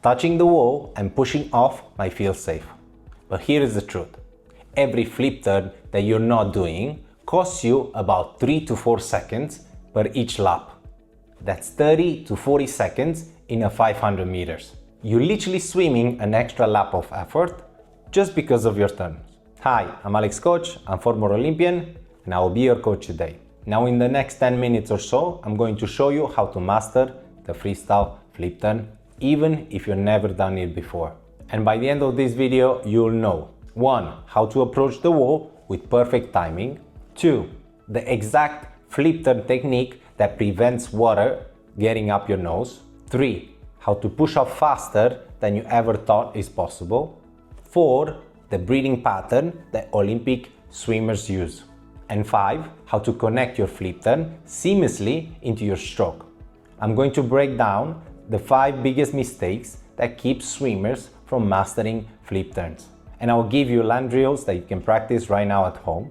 Touching the wall and pushing off might feel safe. But here is the truth. Every flip turn that you're not doing costs you about 3 to 4 seconds per each lap. That's 30 to 40 seconds in a 500 meters. You're literally swimming an extra lap of effort just because of your turns. Hi, I'm Alex Coci, I'm former Olympian, and I will be your coach today. Now in the next 10 minutes or so, I'm going to show you how to master the freestyle flip turn, even if you've never done it before. And by the end of this video, you'll know 1. How to approach the wall with perfect timing. 2. The exact flip turn technique that prevents water getting up your nose. 3. How to push off faster than you ever thought is possible. 4. The breathing pattern that Olympic swimmers use. And 5. How to connect your flip turn seamlessly into your stroke. I'm going to break down the 5 biggest mistakes that keep swimmers from mastering flip turns. And I'll give you land drills that you can practice right now at home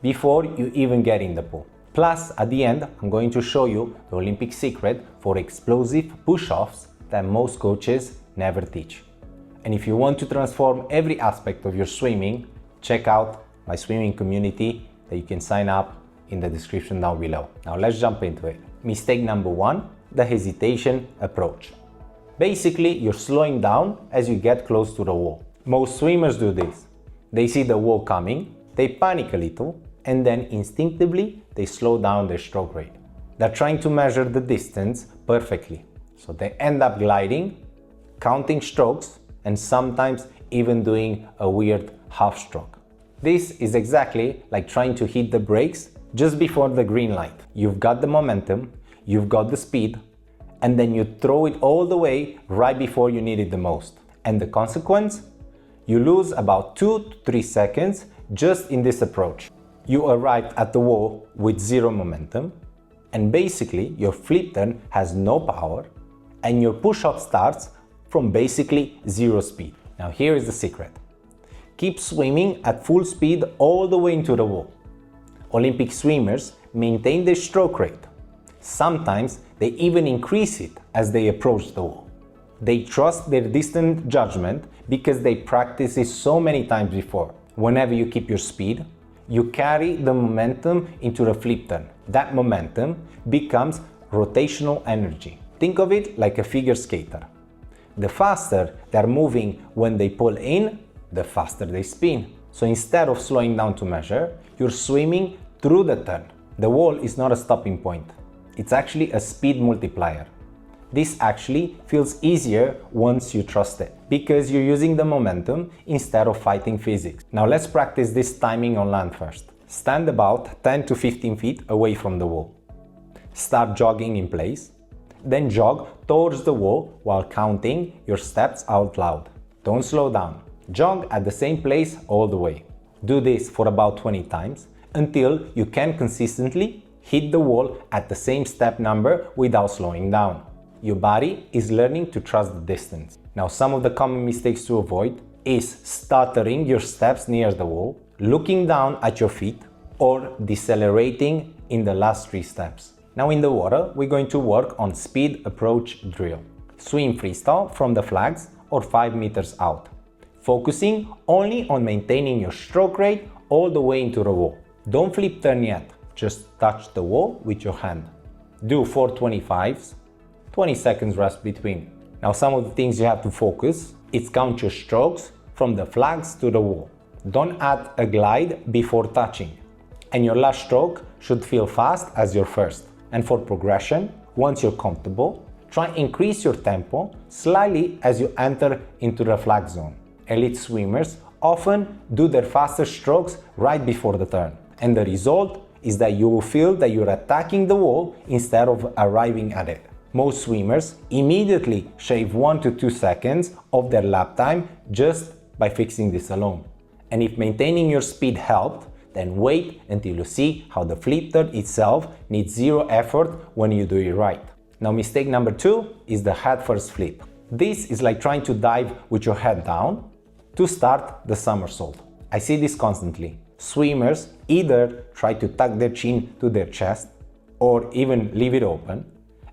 before you even get in the pool. Plus, at the end, I'm going to show you the Olympic secret for explosive push-offs that most coaches never teach. And if you want to transform every aspect of your swimming, check out my swimming community that you can sign up in the description down below. Now let's jump into it. Mistake number 1, the hesitation approach. Basically, you're slowing down as you get close to the wall. Most swimmers do this. They see the wall coming, they panic a little, and then instinctively they slow down their stroke rate. They're trying to measure the distance perfectly. So they end up gliding, counting strokes, and sometimes even doing a weird half stroke. This is exactly like trying to hit the brakes just before the green light. You've got the momentum, you've got the speed, and then you throw it all the way right before you need it the most. And the consequence? You lose about 2 to 3 seconds just in this approach. You arrived at the wall with zero momentum, and basically your flip turn has no power, and your push-up starts from basically zero speed. Now here is the secret. Keep swimming at full speed all the way into the wall. Olympic swimmers maintain their stroke rate. Sometimes they even increase it as they approach the wall. They trust their distant judgment because they practice it so many times before. Whenever you keep your speed, you carry the momentum into the flip turn. That momentum becomes rotational energy. Think of it like a figure skater. The faster they're moving when they pull in, the faster they spin. So instead of slowing down to measure, you're swimming through the turn. The wall is not a stopping point. It's actually a speed multiplier. This actually feels easier once you trust it, because you're using the momentum instead of fighting physics. Now let's practice this timing on land first. Stand about 10 to 15 feet away from the wall. Start jogging in place, then jog towards the wall while counting your steps out loud. Don't slow down. Jog at the same place all the way. Do this for about 20 times until you can consistently hit the wall at the same step number without slowing down. Your body is learning to trust the distance. Now, some of the common mistakes to avoid is stuttering your steps near the wall, looking down at your feet, or decelerating in the last 3 steps. Now in the water, we're going to work on speed approach drill. Swim freestyle from the flags or 5 meters out, focusing only on maintaining your stroke rate all the way into the wall. Don't flip turn yet, just touch the wall with your hand. Do 4 25s, 20 seconds rest between. Now some of the things you have to focus is count your strokes from the flags to the wall. Don't add a glide before touching. And your last stroke should feel fast as your first. And for progression, once you're comfortable, try increase your tempo slightly as you enter into the flag zone. Elite swimmers often do their faster strokes right before the turn. And the result is that you will feel that you're attacking the wall instead of arriving at it. Most swimmers immediately shave 1 to 2 seconds of their lap time just by fixing this alone. And if maintaining your speed helped, then wait until you see how the flip turn itself needs zero effort when you do it right. Now mistake number 2 is the head first flip. This is like trying to dive with your head down to start the somersault. I see this constantly. Swimmers either try to tuck their chin to their chest or even leave it open,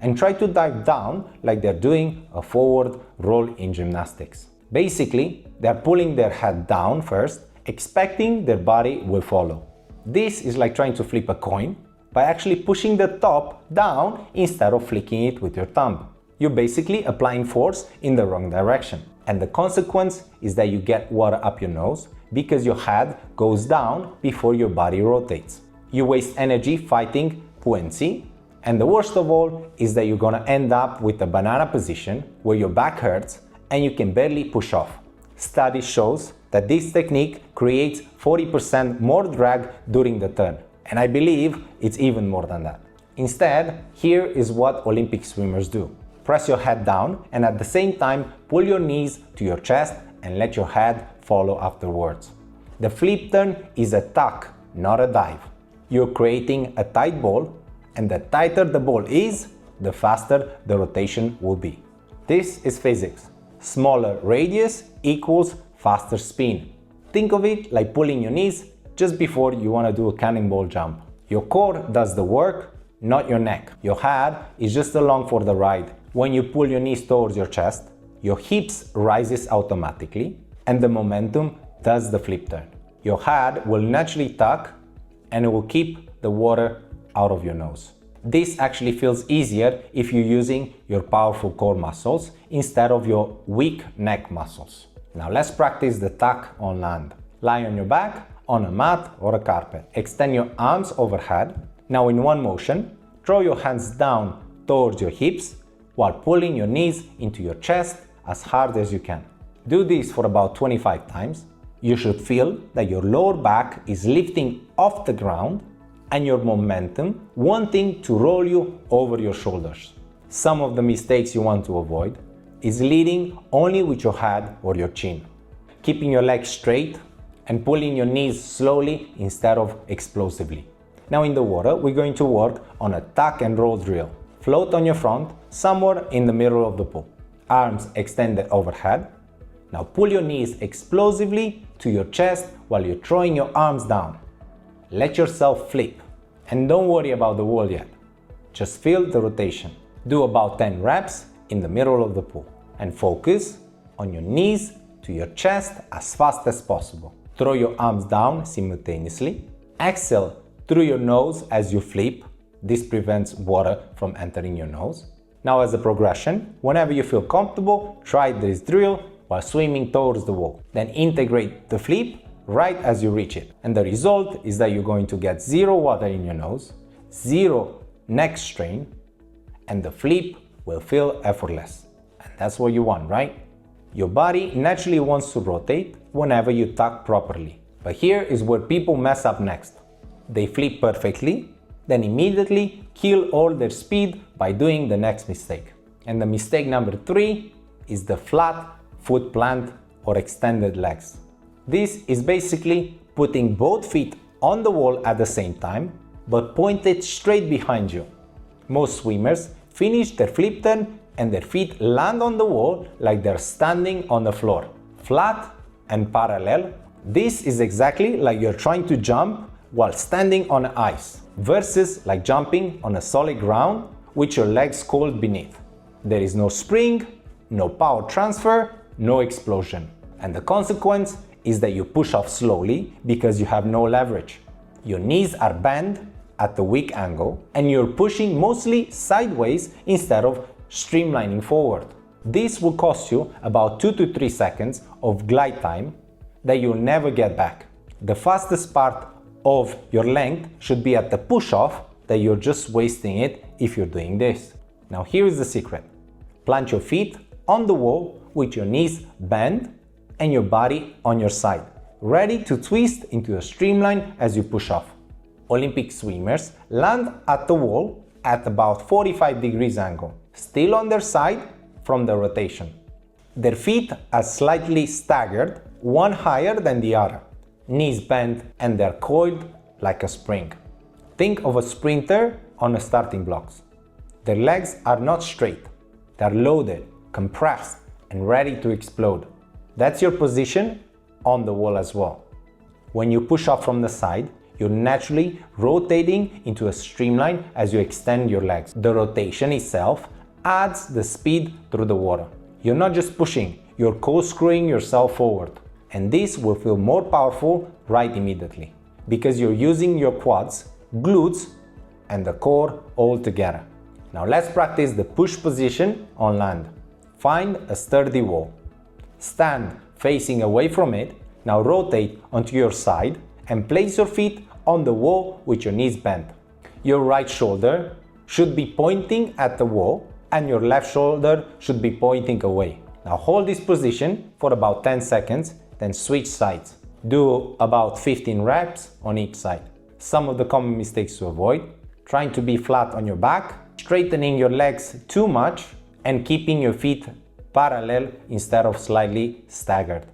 and try to dive down like they're doing a forward roll in gymnastics. Basically, they're pulling their head down first, expecting their body will follow. This is like trying to flip a coin by actually pushing the top down instead of flicking it with your thumb. You're basically applying force in the wrong direction. And the consequence is that you get water up your nose because your head goes down before your body rotates. You waste energy fighting buoyancy, and the worst of all is that you're gonna end up with a banana position where your back hurts and you can barely push off. Study shows that this technique creates 40% more drag during the turn, and I believe it's even more than that. Instead, here is what Olympic swimmers do. Press your head down and at the same time pull your knees to your chest and let your head follow afterwards. The flip turn is a tuck, not a dive. You're creating a tight ball, and the tighter the ball is, the faster the rotation will be. This is physics. Smaller radius equals faster spin. Think of it like pulling your knees just before you want to do a cannonball jump. Your core does the work, not your neck. Your head is just along for the ride. When you pull your knees towards your chest, your hips rises automatically and the momentum does the flip turn. Your head will naturally tuck and it will keep the water out of your nose. This actually feels easier if you're using your powerful core muscles instead of your weak neck muscles. Now let's practice the tuck on land. Lie on your back, on a mat or a carpet. Extend your arms overhead. Now in one motion, draw your hands down towards your hips while pulling your knees into your chest as hard as you can. Do this for about 25 times. You should feel that your lower back is lifting off the ground and your momentum wanting to roll you over your shoulders. Some of the mistakes you want to avoid is leading only with your head or your chin. Keeping your legs straight and pulling your knees slowly instead of explosively. Now in the water, we're going to work on a tuck and roll drill. Float on your front, somewhere in the middle of the pool. Arms extended overhead. Now pull your knees explosively to your chest while you're throwing your arms down. Let yourself flip. And don't worry about the wall yet. Just feel the rotation. Do about 10 reps in the middle of the pool. And focus on your knees to your chest as fast as possible. Throw your arms down simultaneously. Exhale through your nose as you flip. This prevents water from entering your nose. Now as a progression, whenever you feel comfortable, try this drill while swimming towards the wall. Then integrate the flip right as you reach it. And the result is that you're going to get 0 water in your nose, 0 neck strain, and the flip will feel effortless. And that's what you want, right? Your body naturally wants to rotate whenever you tuck properly. But here is where people mess up next. They flip perfectly, then immediately kill all their speed by doing the next mistake. And the mistake number 3 is the flat foot plant or extended legs. This is basically putting both feet on the wall at the same time, but pointed straight behind you. Most swimmers finish their flip turn and their feet land on the wall like they're standing on the floor. Flat and parallel. This is exactly like you're trying to jump while standing on ice, versus like jumping on a solid ground with your legs cold beneath. There is no spring, no power transfer, no explosion. And the consequence is that you push off slowly because you have no leverage. Your knees are bent at the weak angle and you're pushing mostly sideways instead of streamlining forward. This will cost you about 2 to 3 seconds of glide time that you'll never get back. The fastest part of your length should be at the push-off, that you're just wasting it if you're doing this. Now here is the secret. Plant your feet on the wall with your knees bent and your body on your side, ready to twist into a streamline as you push off. Olympic swimmers land at the wall at about 45 degrees angle, still on their side from the rotation. Their feet are slightly staggered, one higher than the other. Knees bent and they're coiled like a spring. Think of a sprinter on the starting blocks. Their legs are not straight. They're loaded, compressed, and ready to explode. That's your position on the wall as well. When you push off from the side, you're naturally rotating into a streamline as you extend your legs. The rotation itself adds the speed through the water. You're not just pushing, you're co-screwing yourself forward. And this will feel more powerful right immediately, because you're using your quads, glutes, and the core all together. Now let's practice the push position on land. Find a sturdy wall. Stand facing away from it. Now rotate onto your side and place your feet on the wall with your knees bent. Your right shoulder should be pointing at the wall and your left shoulder should be pointing away. Now hold this position for about 10 seconds, then switch sides. Do about 15 reps on each side. Some of the common mistakes to avoid: trying to be flat on your back, straightening your legs too much, and keeping your feet parallel instead of slightly staggered.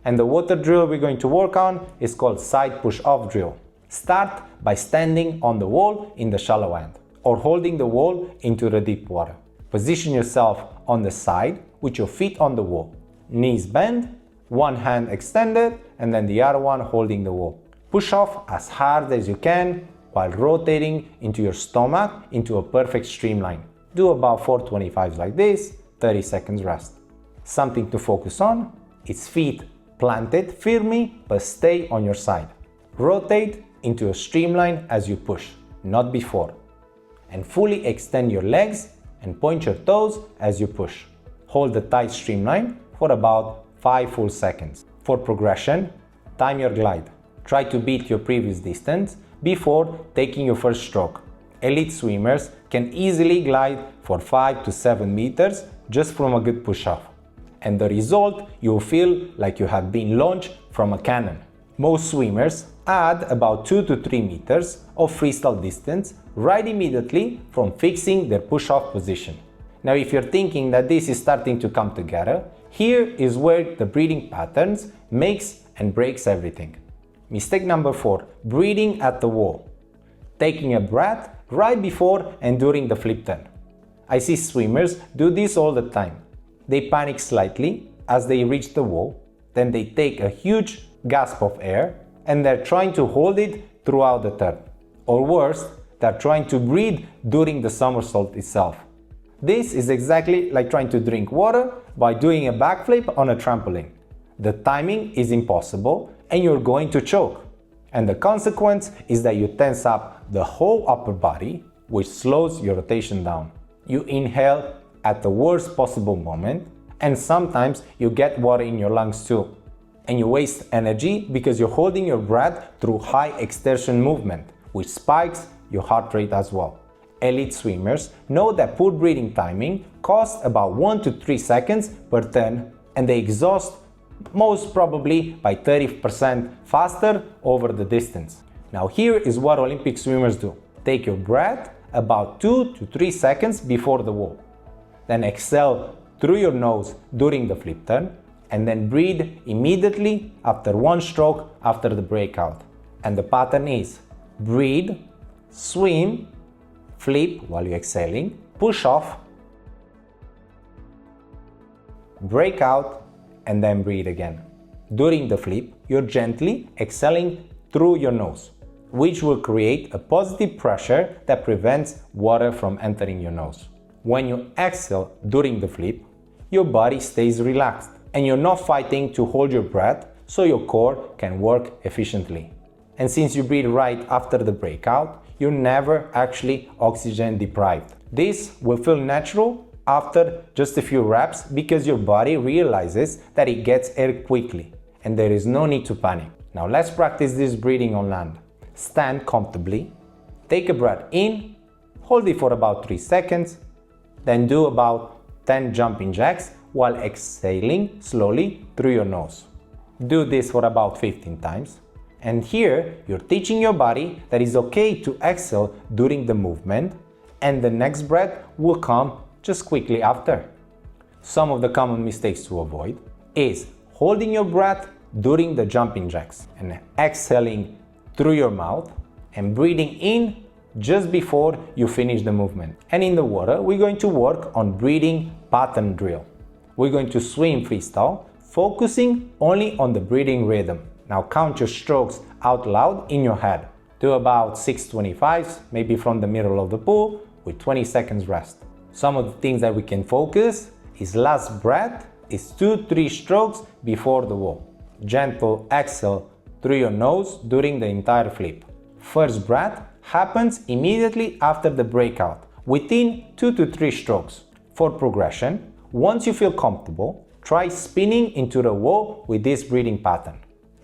And the water drill we're going to work on is called side push-off drill. Start by standing on the wall in the shallow end, or holding the wall into the deep water. Position yourself on the side with your feet on the wall, knees bent, one hand extended, and then the other one holding the wall. Push off as hard as you can while rotating into your stomach into a perfect streamline. Do about 425s like this, 30 seconds rest. Something to focus on: it's feet planted firmly, but stay on your side. Rotate into a streamline as you push, not before. And fully extend your legs and point your toes as you push. Hold the tight streamline for about 5 full seconds. For progression, time your glide. Try to beat your previous distance before taking your first stroke. Elite swimmers can easily glide for 5 to 7 meters just from a good push-off. And the result, you'll feel like you have been launched from a cannon. Most swimmers add about 2 to 3 meters of freestyle distance right immediately from fixing their push-off position. Now, if you're thinking that this is starting to come together, here is where the breathing patterns makes and breaks everything. Mistake number 4, breathing at the wall. Taking a breath right before and during the flip turn. I see swimmers do this all the time. They panic slightly as they reach the wall, then they take a huge gasp of air and they're trying to hold it throughout the turn. Or worse, they're trying to breathe during the somersault itself. This is exactly like trying to drink water by doing a backflip on a trampoline. The timing is impossible and you're going to choke. And the consequence is that you tense up the whole upper body, which slows your rotation down. You inhale at the worst possible moment, and sometimes you get water in your lungs too. And you waste energy because you're holding your breath through high exertion movement, which spikes your heart rate as well. Elite swimmers know that poor breathing timing costs about 1 to 3 seconds per turn, and they exhaust most probably by 30% faster over the distance. Now here is what Olympic swimmers do. Take your breath about 2 to 3 seconds before the wall. Then exhale through your nose during the flip turn, and then breathe immediately after one stroke after the breakout. And the pattern is: breathe, swim, flip while you're exhaling, push off, break out, and then breathe again. During the flip, you're gently exhaling through your nose, which will create a positive pressure that prevents water from entering your nose. When you exhale during the flip, your body stays relaxed and you're not fighting to hold your breath, so your core can work efficiently. And since you breathe right after the breakout, you're never actually oxygen deprived. This will feel natural after just a few reps because your body realizes that it gets air quickly and there is no need to panic. Now let's practice this breathing on land. Stand comfortably, take a breath in, hold it for about 3 seconds, then do about 10 jumping jacks while exhaling slowly through your nose. Do this for about 15 times. And here you're teaching your body that it's okay to exhale during the movement and the next breath will come just quickly after. Some of the common mistakes to avoid is holding your breath during the jumping jacks and exhaling through your mouth and breathing in just before you finish the movement. And in the water, we're going to work on breathing pattern drill. We're going to swim freestyle, focusing only on the breathing rhythm. Now count your strokes out loud in your head. Do about 625s, maybe from the middle of the pool, with 20 seconds rest. Some of the things that we can focus is last breath is 2-3 strokes before the wall. Gentle exhale through your nose during the entire flip. First breath happens immediately after the breakout, within 2 to 3 strokes. For progression, once you feel comfortable, try spinning into the wall with this breathing pattern.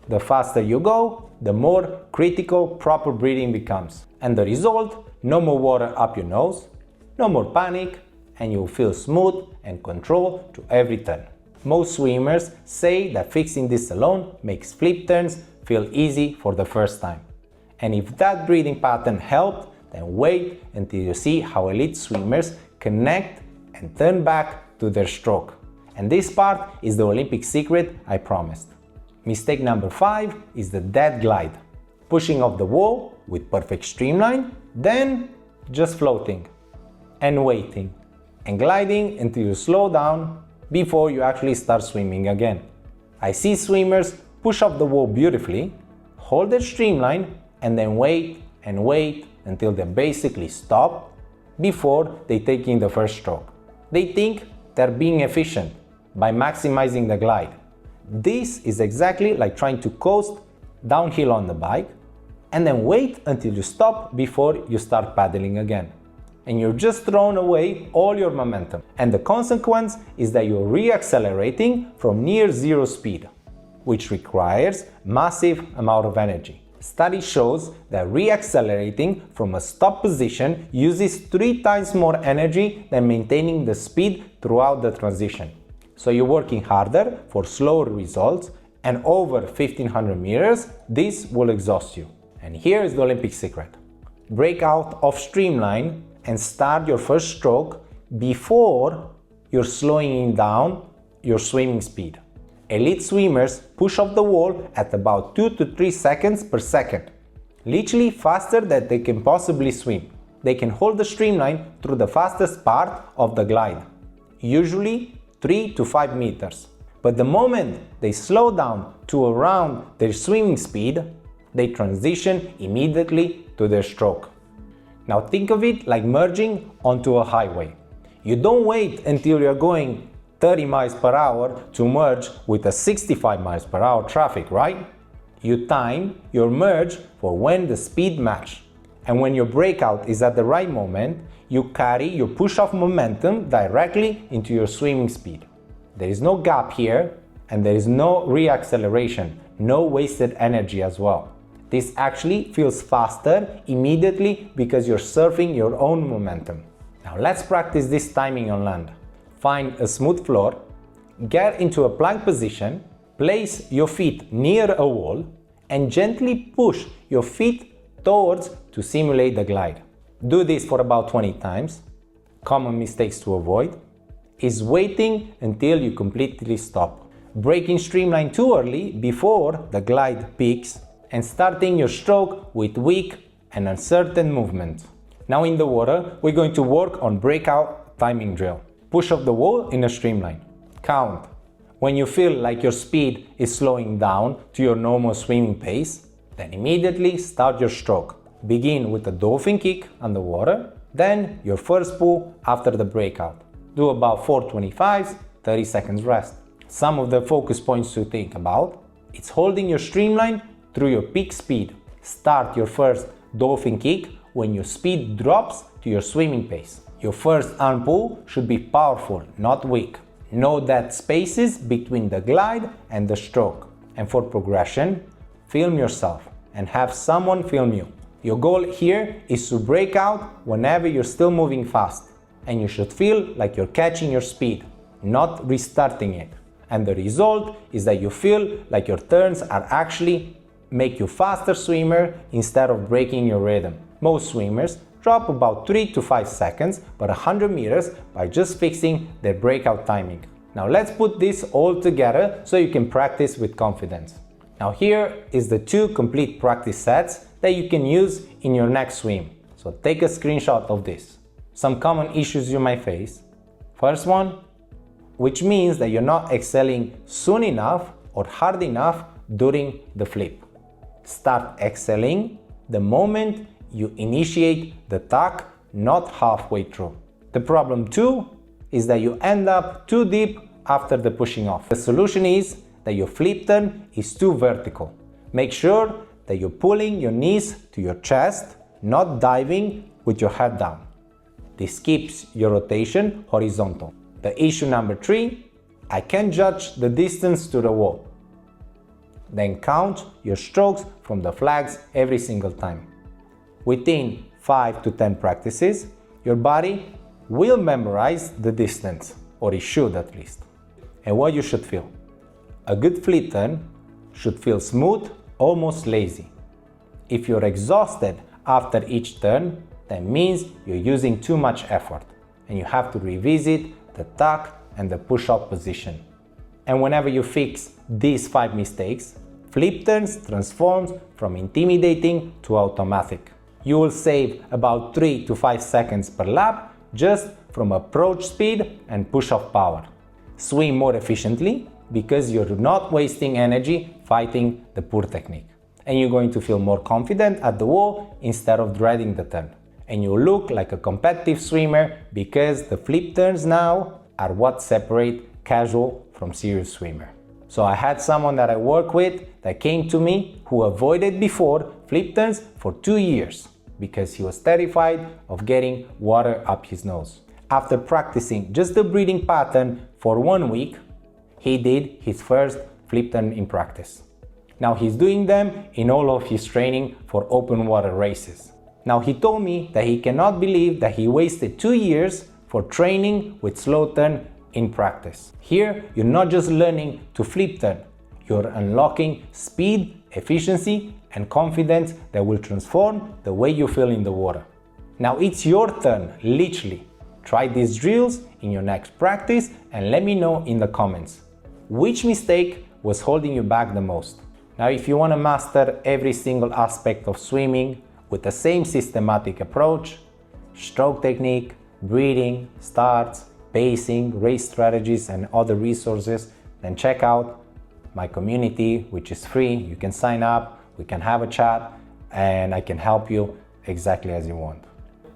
The faster you go, the more critical proper breathing becomes. And the result, no more water up your nose, no more panic, and you'll feel smooth and control to every turn. Most swimmers say that fixing this alone makes flip turns feel easy for the first time. And if that breathing pattern helped, then wait until you see how elite swimmers connect and turn back to their stroke. And this part is the Olympic secret I promised. Mistake number 5 is the dead glide. Pushing off the wall with perfect streamline, then just floating and waiting and gliding until you slow down before you actually start swimming again. I see swimmers push off the wall beautifully, hold their streamline, and then wait and wait until they basically stop before they take in the first stroke. They think they're being efficient by maximizing the glide. This is exactly like trying to coast downhill on the bike and then wait until you stop before you start paddling again. And you're just throwing away all your momentum. And the consequence is that you're reaccelerating from near zero speed, which requires massive amount of energy. Study shows that reaccelerating from a stop position uses 3 times more energy than maintaining the speed throughout the transition. So you're working harder for slower results, and over 1500 meters, this will exhaust you. And here is the Olympic secret. Break out of streamline and start your first stroke before you're slowing down your swimming speed. Elite swimmers push off the wall at about 2 to 3 seconds per second, literally faster than they can possibly swim. They can hold the streamline through the fastest part of the glide, usually 3 to 5 meters. But the moment they slow down to around their swimming speed, they transition immediately to their stroke. Now think of it like merging onto a highway. You don't wait until you're going 30 miles per hour to merge with a 65 miles per hour traffic, right? You time your merge for when the speed match. And when your breakout is at the right moment, you carry your push-off momentum directly into your swimming speed. There is no gap here, and there is no reacceleration, no wasted energy as well. This actually feels faster immediately because you're surfing your own momentum. Now let's practice this timing on land. Find a smooth floor, get into a plank position, place your feet near a wall, and gently push your feet towards to simulate the glide. Do this for about 20 times. Common mistakes to avoid is waiting until you completely stop, breaking streamline too early before the glide peaks, and starting your stroke with weak and uncertain movement. Now in the water, we're going to work on breakout timing drill. Push off the wall in a streamline. Count. When you feel like your speed is slowing down to your normal swimming pace, then immediately start your stroke. Begin with a dolphin kick underwater, then your first pull after the breakout. Do about 425s, 30 seconds rest. Some of the focus points to think about: it's holding your streamline through your peak speed. Start your first dolphin kick when your speed drops to your swimming pace. Your first arm pull should be powerful, not weak. Know that spaces between the glide and the stroke. And for progression, film yourself and have someone film you. Your goal here is to break out whenever you're still moving fast, and you should feel like you're catching your speed, not restarting it. And the result is that you feel like your turns are actually make you faster swimmer instead of breaking your rhythm. Most swimmers drop about 3 to 5 seconds per 100 meters by just fixing their breakout timing. Now let's put this all together so you can practice with confidence. Now here is the 2 complete practice sets that you can use in your next swim. So take a screenshot of this. Some common issues you might face. First one, which means that you're not exhaling soon enough or hard enough during the flip. Start exhaling the moment you initiate the tuck, not halfway through. The problem too is that you end up too deep after the pushing off. The solution is that your flip turn is too vertical. Make sure that you're pulling your knees to your chest, not diving with your head down. This keeps your rotation horizontal. The issue number 3, I can't judge the distance to the wall. Then count your strokes from the flags every single time. Within 5 to 10 practices, your body will memorize the distance, or it should at least. And what you should feel. A good flip turn should feel smooth, almost lazy. If you're exhausted after each turn, that means you're using too much effort and you have to revisit the tuck and the push-up position. And whenever you fix these 5 mistakes, flip turns transforms from intimidating to automatic. You will save about 3 to 5 seconds per lap just from approach speed and push-off power. Swim more efficiently because you're not wasting energy fighting the poor technique. And you're going to feel more confident at the wall instead of dreading the turn. And you look like a competitive swimmer because the flip turns now are what separate casual from serious swimmer. So I had someone that I work with that came to me who avoided before flip turns for 2 years because he was terrified of getting water up his nose. After practicing just the breathing pattern for 1 week, he did his first flip turn in practice. Now he's doing them in all of his training for open water races. Now he told me that he cannot believe that he wasted 2 years for training with slow turn in practice. Here, you're not just learning to flip turn, you're unlocking speed, efficiency, and confidence that will transform the way you feel in the water. Now it's your turn, literally. Try these drills in your next practice and let me know in the comments which mistake was holding you back the most. Now if you want to master every single aspect of swimming with the same systematic approach, stroke technique, breathing, starts, pacing, race strategies, and other resources, then check out my community, which is free. You can sign up, we can have a chat, and I can help you exactly as you want.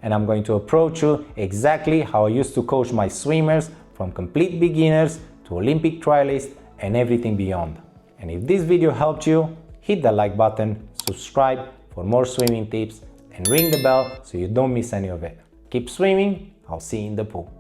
And I'm going to approach you exactly how I used to coach my swimmers from complete beginners to Olympic trialists and everything beyond. And if this video helped you, hit the like button, subscribe for more swimming tips, and ring the bell so you don't miss any of it. Keep swimming, I'll see you in the pool.